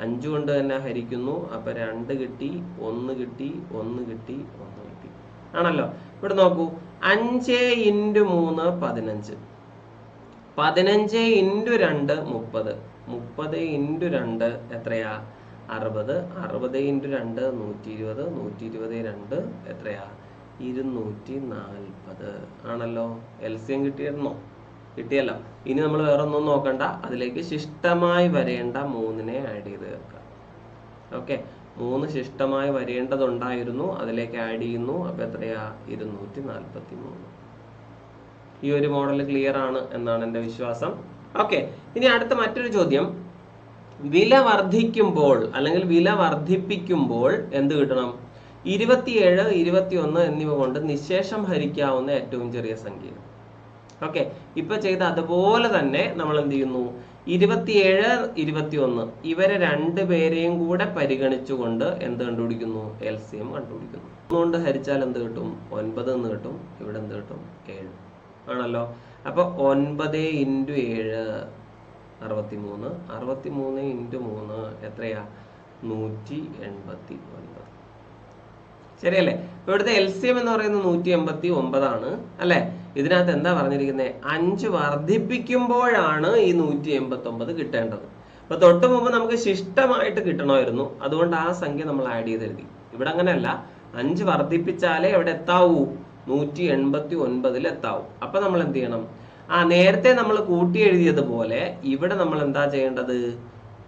5 കൊണ്ട് തന്നെ ഹരിക്കുന്നു. അപ്പൊ 2 കിട്ടി, 1 കിട്ടി, 1 കിട്ടി, 1 കിട്ടി ആണല്ലോ. ഇവിടെ നോക്കൂ, 5 × 3 15, 15 × 2 30, 30 × 2 എത്രയാ, 60, 60 × 2 120, 120 2 എത്രയാ, 240 ആണല്ലോ. LCM കിട്ടിയിരുന്നോ, കിട്ടിയല്ലോ. ഇനി നമ്മൾ വേറെ ഒന്നും നോക്കണ്ട, അതിലേക്ക് ശിഷ്ടമായി വരേണ്ട 3നെ ആഡ് ചെയ്ത് ചേർക്കാം. ഓക്കെ, 3 ശിഷ്ടമായി വരേണ്ടതുണ്ടായിരുന്നു, അതിലേക്ക് ആഡ് ചെയ്യുന്നു. അപ്പൊ എത്രയാ, 243. ഈ ഒരു മോഡൽ ക്ലിയർ ആണ് എന്നാണ് എൻ്റെ വിശ്വാസം. ഓക്കെ, ഇനി അടുത്ത മറ്റൊരു ചോദ്യം, വില വർദ്ധിക്കുമ്പോൾ അല്ലെങ്കിൽ വില വർദ്ധിപ്പിക്കുമ്പോൾ എന്ത് കിട്ടണം, 27, 21 എന്നിവ കൊണ്ട് നിശേഷം ഹരിക്കാവുന്ന ഏറ്റവും ചെറിയ സംഖ്യ. ഓക്കെ, ഇപ്പൊ ചെയ്ത അതുപോലെ തന്നെ നമ്മൾ എന്ത് ചെയ്യുന്നു, 27, 21 ഇവരെ 2 പേരെയും കൂടെ പരിഗണിച്ചുകൊണ്ട് എന്ത് കണ്ടുപിടിക്കുന്നു, LCM കണ്ടുപിടിക്കുന്നു. 3 കൊണ്ട് ഹരിച്ചാൽ എന്ത് കിട്ടും, 9 എന്ന് കിട്ടും. ഇവിടെ എന്ത് കിട്ടും, 7 ആണല്ലോ. അപ്പൊ 9 × 7 63, 63 × 3 എത്രയാ, 189. ശരിയല്ലേ. ഇപ്പൊ ഇവിടുത്തെ LCM എന്ന് പറയുന്നത് 189 ആണ് അല്ലെ. ഇതിനകത്ത് എന്താ പറഞ്ഞിരിക്കുന്നത്, 5 വർദ്ധിപ്പിക്കുമ്പോഴാണ് ഈ 189 കിട്ടേണ്ടത്. അപ്പൊ തൊട്ട് മുമ്പ് നമുക്ക് ശിഷ്ടമായിട്ട് കിട്ടണമായിരുന്നു, അതുകൊണ്ട് ആ സംഖ്യ നമ്മൾ ആഡ് ചെയ്തെഴുതി. ഇവിടെ അങ്ങനെയല്ല, 5 വർദ്ധിപ്പിച്ചാലേ എവിടെ എത്താവൂ, 189 എത്താവൂ. അപ്പൊ നമ്മൾ എന്ത് ചെയ്യണം, നേരത്തെ നമ്മൾ കൂട്ടി എഴുതിയതുപോലെ ഇവിടെ നമ്മൾ എന്താ ചെയ്യേണ്ടത്,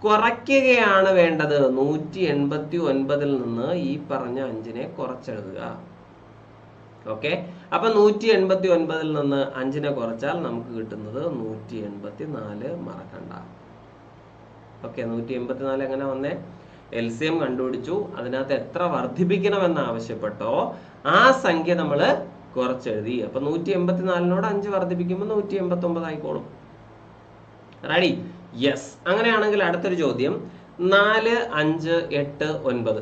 കുറയ്ക്കുകയാണ് വേണ്ടത്. 189 നിന്ന് ഈ പറഞ്ഞ 5നെ കുറച്ചെഴുതുക. ഓക്കെ, അപ്പൊ 189 നിന്ന് 5നെ കുറച്ചാൽ നമുക്ക് കിട്ടുന്നത് 184. മറക്കണ്ട. ഓക്കെ, 184 എങ്ങനെ വന്നേ, LCM കണ്ടുപിടിച്ചു. അതിനകത്ത് എത്ര വർദ്ധിപ്പിക്കണമെന്ന് ആവശ്യപ്പെട്ടോ ആ സംഖ്യ നമ്മൾ കുറച്ചെഴുതി. അപ്പൊ 184നോട് 5 വർദ്ധിപ്പിക്കുമ്പോൾ 189 ആയിക്കോളും. റെഡി? യെസ്. അങ്ങനെയാണെങ്കിൽ അടുത്തൊരു ചോദ്യം, 4, 5, 8, 9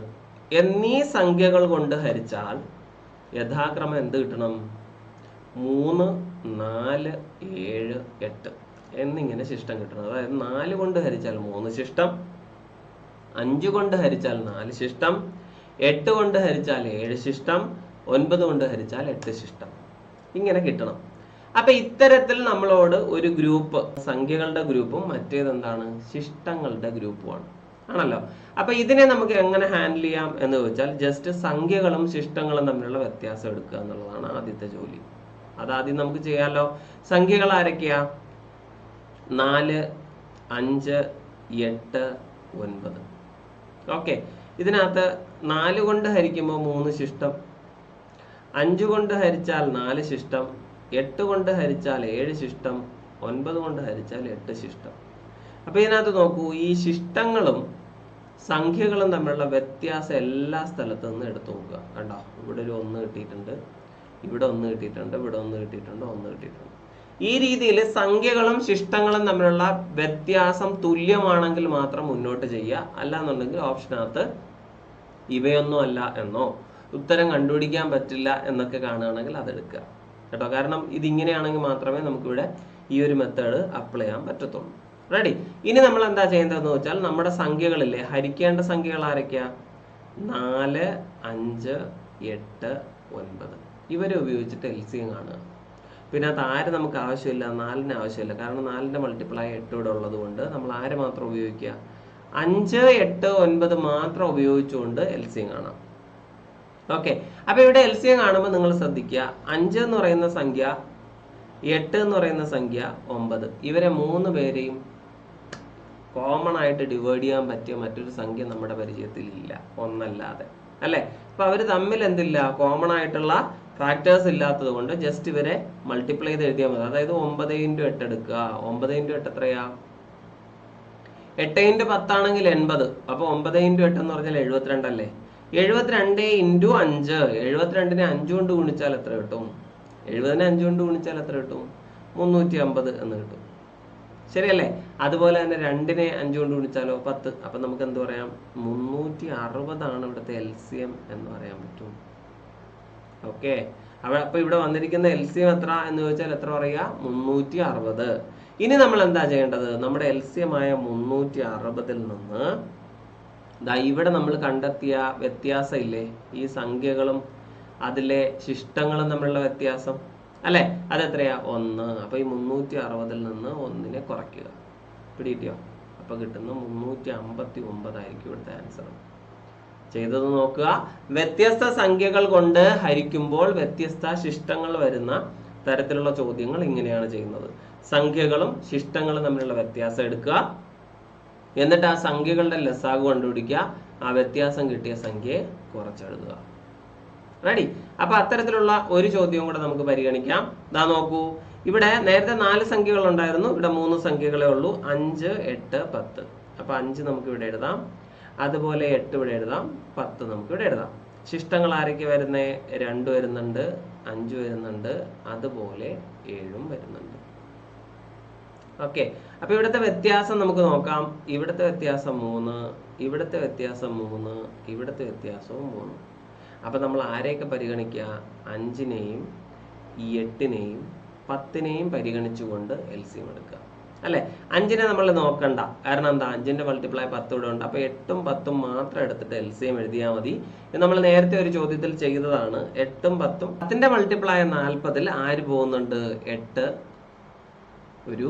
എന്നീ സംഖ്യകൾ കൊണ്ട് ഹരിച്ചാൽ യഥാക്രമം എന്ത് കിട്ടണം, 3, 4, 7, 8 എന്നിങ്ങനെ ശിഷ്ടം കിട്ടണം. അതായത് 4 കൊണ്ട് ഹരിച്ചാൽ 3 ശിഷ്ടം, 5 കൊണ്ട് ഹരിച്ചാൽ 4 ശിഷ്ടം, 8 കൊണ്ട് ഹരിച്ചാൽ 7 ശിഷ്ടം, 9 കൊണ്ട് ഹരിച്ചാൽ 8 ശിഷ്ടം. ഇങ്ങനെ കിട്ടണം. അപ്പൊ ഇത്തരത്തിൽ നമ്മളോട് ഒരു ഗ്രൂപ്പ്, സംഖ്യകളുടെ ഗ്രൂപ്പും മറ്റേതെന്താണ്, ശിഷ്ടങ്ങളുടെ ഗ്രൂപ്പുമാണ് ആണല്ലോ. അപ്പൊ ഇതിനെ നമുക്ക് എങ്ങനെ ഹാൻഡിൽ ചെയ്യാം എന്ന് ചോദിച്ചാൽ, ജസ്റ്റ് സംഖ്യകളും ശിഷ്ടങ്ങളും തമ്മിലുള്ള വ്യത്യാസം എടുക്കുക എന്നുള്ളതാണ് ആദ്യത്തെ ജോലി. അതാദ്യം നമുക്ക് ചെയ്യാലോ. സംഖ്യകൾ ആരൊക്കെയാ, 4, 5, 8, 9. ഓക്കെ, ഇതിനകത്ത് 4 കൊണ്ട് ഹരിക്കുമ്പോൾ 3 ശിഷ്ടം, 5 കൊണ്ട് ഹരിച്ചാൽ 4 ശിഷ്ടം, 8 കൊണ്ട് ഹരിച്ചാൽ 7 ശിഷ്ടം, 9 കൊണ്ട് ഹരിച്ചാൽ 8 ശിഷ്ടം. അപ്പൊ ഇതിനകത്ത് നോക്കൂ, ഈ ശിഷ്ടങ്ങളും സംഖ്യകളും തമ്മിലുള്ള വ്യത്യാസം എല്ലാ സ്ഥലത്തു നിന്ന് എടുത്തു നോക്കുക. കണ്ടോ, ഇവിടെ ഒരു 1 കിട്ടിയിട്ടുണ്ട്, ഇവിടെ 1 കിട്ടിയിട്ടുണ്ട്, ഇവിടെ 1 കിട്ടിയിട്ടുണ്ട്, 1 കിട്ടിയിട്ടുണ്ട്. ഈ രീതിയിൽ സംഖ്യകളും ശിഷ്ടങ്ങളും തമ്മിലുള്ള വ്യത്യാസം തുല്യമാണെങ്കിൽ മാത്രം മുന്നോട്ട് ചെയ്യുക. അല്ലാന്നുണ്ടെങ്കിൽ ഓപ്ഷനകത്ത് ഇവയൊന്നും അല്ല എന്നോ ഉത്തരം കണ്ടുപിടിക്കാൻ പറ്റില്ല എന്നൊക്കെ കാണുകയാണെങ്കിൽ അതെടുക്കുക കേട്ടോ. കാരണം ഇതിങ്ങനെയാണെങ്കിൽ മാത്രമേ നമുക്കിവിടെ ഈ ഒരു മെത്തേഡ് അപ്ലൈ ചെയ്യാൻ പറ്റത്തുള്ളൂ. റെഡി? ഇനി നമ്മൾ എന്താ ചെയ്യേണ്ടതെന്ന് വെച്ചാൽ, നമ്മുടെ സംഖ്യകളില്ലേ, ഹരിക്കേണ്ട സംഖ്യകൾ ആരൊക്കെയാ, 4, 5, 8, 9 ഇവരെ ഉപയോഗിച്ചിട്ട് LCM കാണുക. പിന്നെ അത് ആര് നമുക്ക് ആവശ്യമില്ല, 4ന് ആവശ്യമില്ല. കാരണം 4ന്റെ മൾട്ടിപ്ലൈ 8 ഇവിടെ ഉള്ളത് കൊണ്ട് നമ്മൾ ആര് മാത്രം ഉപയോഗിക്കുക, 5, 8, 9 മാത്രം ഉപയോഗിച്ചുകൊണ്ട് LCM കാണാം. ഓക്കെ, അപ്പൊ ഇവിടെ LCM കാണുമ്പോൾ നിങ്ങൾ ശ്രദ്ധിക്കുക, 5 എന്ന് പറയുന്ന സംഖ്യ, 8 എന്ന് പറയുന്ന സംഖ്യ, 9, ഇവരെ 3 പേരെയും കോമൺ ആയിട്ട് ഡിവൈഡ് ചെയ്യാൻ പറ്റിയ മറ്റൊരു സംഖ്യ നമ്മുടെ പരിചയത്തിൽ ഇല്ല, ഒന്നല്ലാതെ, അല്ലെ? അപ്പൊ അവര് തമ്മിൽ എന്തില്ല, കോമൺ ആയിട്ടുള്ള ഫാക്ടേഴ്സ് ഇല്ലാത്തത് കൊണ്ട് ജസ്റ്റ് ഇവരെ മൾട്ടിപ്ലൈ ചെയ്ത് എഴുതിയാൽ മതി. അതായത് 9 × 8 എടുക്കുക. 9 × 8 എത്രയാ? 8 × 10 ആണെങ്കിൽ 80. അപ്പൊ 9 × 8 എന്ന് പറഞ്ഞാൽ 72 അല്ലേ? 72 × 5. 72നെ 5 കൊണ്ട് ഗുണിച്ചാൽ എത്ര കിട്ടും? 70നെ 5 കൊണ്ട് ഗുണിച്ചാൽ എത്ര കിട്ടും? 350 എന്ന് കിട്ടും. ശരിയല്ലേ? അതുപോലെ തന്നെ 2നെ 5 കൊണ്ട് ഗുണിച്ചാലോ? 10. അപ്പൊ നമുക്ക് എന്ത് പറയാം? 360 ആണ് ഇവിടുത്തെ LCM എന്ന് പറയാൻ പറ്റും. ഓക്കെ, അപ്പൊ ഇവിടെ വന്നിരിക്കുന്ന LCM എത്ര എന്ന് ചോദിച്ചാൽ എത്ര പറയുക? 360. ഇനി നമ്മൾ എന്താ ചെയ്യേണ്ടത്? നമ്മുടെ LCM ആയ 360ൽ നിന്ന് ഇവിടെ നമ്മൾ കണ്ടെത്തിയ വ്യത്യാസം ഇല്ലേ, ഈ സംഖ്യകളും അതിലെ ശിഷ്ടങ്ങളും തമ്മിലുള്ള വ്യത്യാസം അല്ലെ, അതെത്രയാ? 1. അപ്പൊ ഈ 360ൽ നിന്ന് 1നെ കുറയ്ക്കുക. പിടികിട്ടിയോ? അപ്പൊ കിട്ടുന്ന 359 ആയിരിക്കും ഇവിടുത്തെ ആൻസർ. ചെയ്തത് നോക്കുക. വ്യത്യസ്ത സംഖ്യകൾ കൊണ്ട് ഹരിക്കുമ്പോൾ വ്യത്യസ്ത ശിഷ്ടങ്ങൾ വരുന്ന തരത്തിലുള്ള ചോദ്യങ്ങൾ ഇങ്ങനെയാണ് ചെയ്യുന്നത്. സംഖ്യകളും ശിഷ്ടങ്ങളും തമ്മിലുള്ള വ്യത്യാസം എടുക്കുക, എന്നിട്ട് ആ സംഖ്യകളുടെ ലസാഗു കണ്ടുപിടിക്കുക, ആ വ്യത്യാസം കിട്ടിയ സംഖ്യയെ കുറച്ചെഴുതുക. റെഡി? അപ്പൊ അത്തരത്തിലുള്ള ഒരു ചോദ്യവും കൂടെ നമുക്ക് പരിഗണിക്കാം. ദാ നോക്കൂ, ഇവിടെ നേരത്തെ 4 സംഖ്യകൾ ഉണ്ടായിരുന്നു, ഇവിടെ 3 സംഖ്യകളേ ഉള്ളൂ. 5, 8, 10. അപ്പൊ 5 നമുക്ക് ഇവിടെ എഴുതാം, അതുപോലെ 8 ഇവിടെ എഴുതാം, 10 നമുക്ക് ഇവിടെ എഴുതാം. ശിഷ്ടങ്ങൾ ആരൊക്കെ വരുന്നേ? 2 വരുന്നുണ്ട്, 5 വരുന്നുണ്ട്, അതുപോലെ 7 വരുന്നുണ്ട്. ഓക്കെ, അപ്പൊ ഇവിടുത്തെ വ്യത്യാസം നമുക്ക് നോക്കാം. ഇവിടുത്തെ വ്യത്യാസം 3, ഇവിടുത്തെ വ്യത്യാസം 3, ഇവിടുത്തെ വ്യത്യാസവും 3. അപ്പൊ നമ്മൾ ആരെയൊക്കെ പരിഗണിക്കുക? 5നെയും 8നെയും 10നെയും പരിഗണിച്ചുകൊണ്ട് LCM എടുക്കുക, അല്ലെ? 5നെ നമ്മൾ നോക്കണ്ട, കാരണം എന്താ? 5ന്റെ മൾട്ടിപ്ലൈ 10 ഇവിടെ ഉണ്ട്. അപ്പൊ 8ഉം 10ഉം മാത്രം എടുത്തിട്ട് LCM എഴുതിയാൽ മതി. ഇത് നമ്മൾ നേരത്തെ ഒരു ചോദ്യത്തിൽ ചെയ്തതാണ്. 8ഉം 10ഉം 10ന്റെ മൾട്ടിപ്ലൈ 40ൽ ആര് പോകുന്നുണ്ട്? 8 ഒരു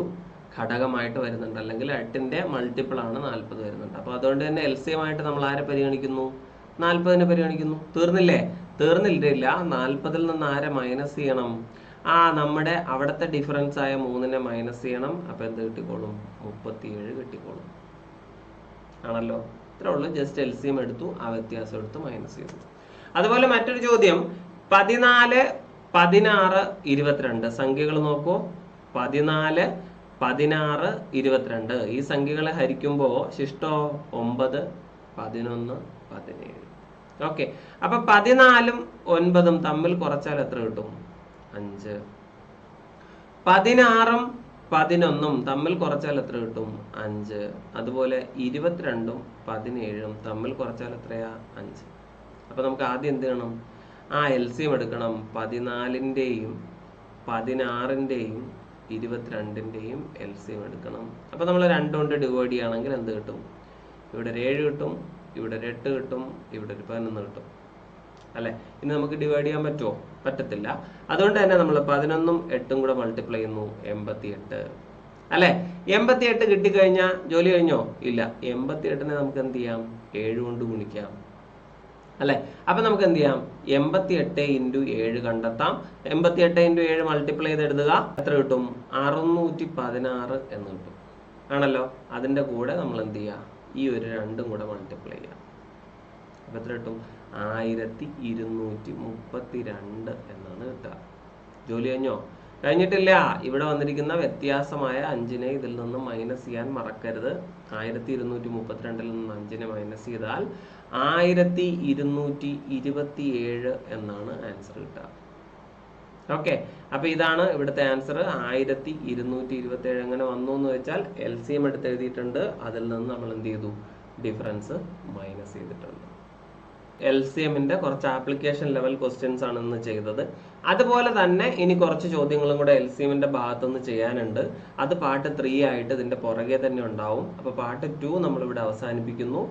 ഘടകമായിട്ട് വരുന്നുണ്ട്, അല്ലെങ്കിൽ 8ന്റെ മൾട്ടിപ്പിൾ ആണ് 40 വരുന്നുണ്ട്. അപ്പൊ അതുകൊണ്ട് തന്നെ LCM ആയിട്ട് നമ്മൾ ആരെ പരിഗണിക്കുന്നു? 40നെ പരിഗണിക്കുന്നു. തീർന്നില്ലേ? തീർന്നില്ല. 40ൽ നിന്ന് ആരെ മൈനസ് ചെയ്യണം? നമ്മുടെ അവിടുത്തെ ഡിഫറൻസ് ആയ 3നെ മൈനസ് ചെയ്യണം. അപ്പൊ എന്ത് കിട്ടിക്കോളും? 37 കിട്ടിക്കോളും. ആണല്ലോ? ഇത്രേ ഉള്ളൂ. ജസ്റ്റ് LCM എടുത്തു, ആ വ്യത്യാസം എടുത്ത് മൈനസ് ചെയ്തു. അതുപോലെ മറ്റൊരു ചോദ്യം, 14, 16, 22 സംഖ്യകൾ നോക്കൂ. 14, 16, 22 ഈ സംഖ്യകളെ ഹരിക്കുമ്പോ ശിഷ്ടോ 9, 11, 17. ഓക്കെ, അപ്പൊ 14ഉം 9ഉം തമ്മിൽ കുറച്ചാൽ എത്ര കിട്ടും? 5. 16ഉം 11ഉം തമ്മിൽ കുറച്ചാൽ എത്ര കിട്ടും? 5. അതുപോലെ 22ഉം 17ഉം തമ്മിൽ കുറച്ചാൽ എത്രയാ? 5. അപ്പൊ നമുക്ക് ആദ്യം എന്ത് ചെയ്യണം? LCM എടുക്കണം. 14ന്റെയും 16ന്റെയും 22ന്റെയും LCM എടുക്കണം. അപ്പൊ നമ്മൾ 2 കൊണ്ട് ഡിവൈഡ് ചെയ്യുകയാണെങ്കിൽ എന്ത് കിട്ടും? ഇവിടെ 7 കിട്ടും, ഇവിടെ 8 കിട്ടും, ഇവിടെ 11 കിട്ടും, അല്ലെ? ഇനി നമുക്ക് ഡിവൈഡ് ചെയ്യാൻ പറ്റുമോ? പറ്റത്തില്ല. അതുകൊണ്ട് തന്നെ നമ്മൾ 11ഉം 8ഉം കൂടെ മൾട്ടിപ്ലൈ ചെയ്യുന്നു, 88, അല്ലെ? 88 കിട്ടിക്കഴിഞ്ഞാൽ ജോലി കഴിഞ്ഞോ? ഇല്ല. 88നെ നമുക്ക് എന്ത് ചെയ്യാം? 7 കൊണ്ട് ഗുണിക്കാം, അല്ലെ? അപ്പൊ നമുക്ക് എന്ത് ചെയ്യാം? 88 × 7 കണ്ടെത്താം. 88 × 7 മൾട്ടിപ്ലൈ ചെയ്ത് എഴുതുക. എത്ര കിട്ടും? 616 എന്ന് കിട്ടും. ആണല്ലോ? അതിന്റെ കൂടെ നമ്മൾ എന്ത് ചെയ്യുക? ഈ ഒരു 2ഉം കൂടെ മൾട്ടിപ്ലൈ ചെയ്യാം. അപ്പൊ എത്ര കിട്ടും? 1232 എന്നാണ് കിട്ടുക. ജോലി കഴിഞ്ഞോ? കഴിഞ്ഞിട്ടില്ല. ഇവിടെ വന്നിരിക്കുന്ന വ്യത്യാസമായ 5നെ ഇതിൽ നിന്ന് മൈനസ് ചെയ്യാൻ മറക്കരുത്. 1232ൽ നിന്ന് 5നെ മൈനസ് ചെയ്താൽ 1227 എന്നാണ് ആൻസർ കിട്ടുക. ഓക്കെ, അപ്പൊ ഇതാണ് ഇവിടുത്തെ ആൻസർ. 1227 എങ്ങനെ വന്നു എന്ന് വെച്ചാൽ LCM എടുത്ത് എഴുതിയിട്ടുണ്ട്, അതിൽ നിന്ന് നമ്മൾ എന്ത് ചെയ്തു? ഡിഫറൻസ് മൈനസ് ചെയ്തിട്ടുണ്ട്. LCMന്റെ കുറച്ച് ആപ്ലിക്കേഷൻ ലെവൽ ക്വസ്റ്റ്യൻസ് ആണ് ഇന്ന് ചെയ്തത്. അതുപോലെ തന്നെ ഇനി കുറച്ച് ചോദ്യങ്ങളും കൂടെ LCMന്റെ ഭാഗത്തുനിന്ന് ചെയ്യാനുണ്ട്. അത് പാർട്ട് 3 ആയിട്ട് ഇതിന്റെ പുറകെ തന്നെ ഉണ്ടാവും. അപ്പൊ പാർട്ട് 2 നമ്മളിവിടെ അവസാനിപ്പിക്കുന്നു.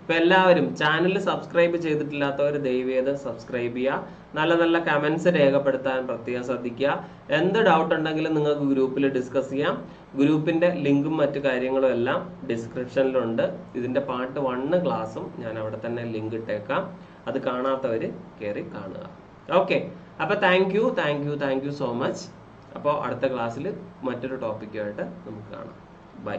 അപ്പോൾ എല്ലാവരും ചാനൽ സബ്സ്ക്രൈബ് ചെയ്തിട്ടില്ലാത്തവർ ദയവേത് സബ്സ്ക്രൈബ് ചെയ്യുക. നല്ല നല്ല കമൻസ് രേഖപ്പെടുത്താൻ പ്രത്യേകം ശ്രദ്ധിക്കുക. എന്ത് ഡൗട്ട് ഉണ്ടെങ്കിലും നിങ്ങൾക്ക് ഗ്രൂപ്പിൽ ഡിസ്കസ് ചെയ്യാം. ഗ്രൂപ്പിന്റെ ലിങ്കും മറ്റു കാര്യങ്ങളും എല്ലാം ഡിസ്ക്രിപ്ഷനിലുണ്ട്. ഇതിന്റെ പാർട്ട് 1 ക്ലാസ്സും ഞാൻ അവിടെ തന്നെ ലിങ്ക് ഇട്ടേക്കാം. അത് കാണാത്തവർ കയറി കാണുക. ഓക്കെ, അപ്പോൾ താങ്ക് യു സോ മച്ച്. അപ്പോൾ അടുത്ത ക്ലാസ്സിൽ മറ്റൊരു ടോപ്പിക്കുമായിട്ട് നമുക്ക് കാണാം. ബൈ.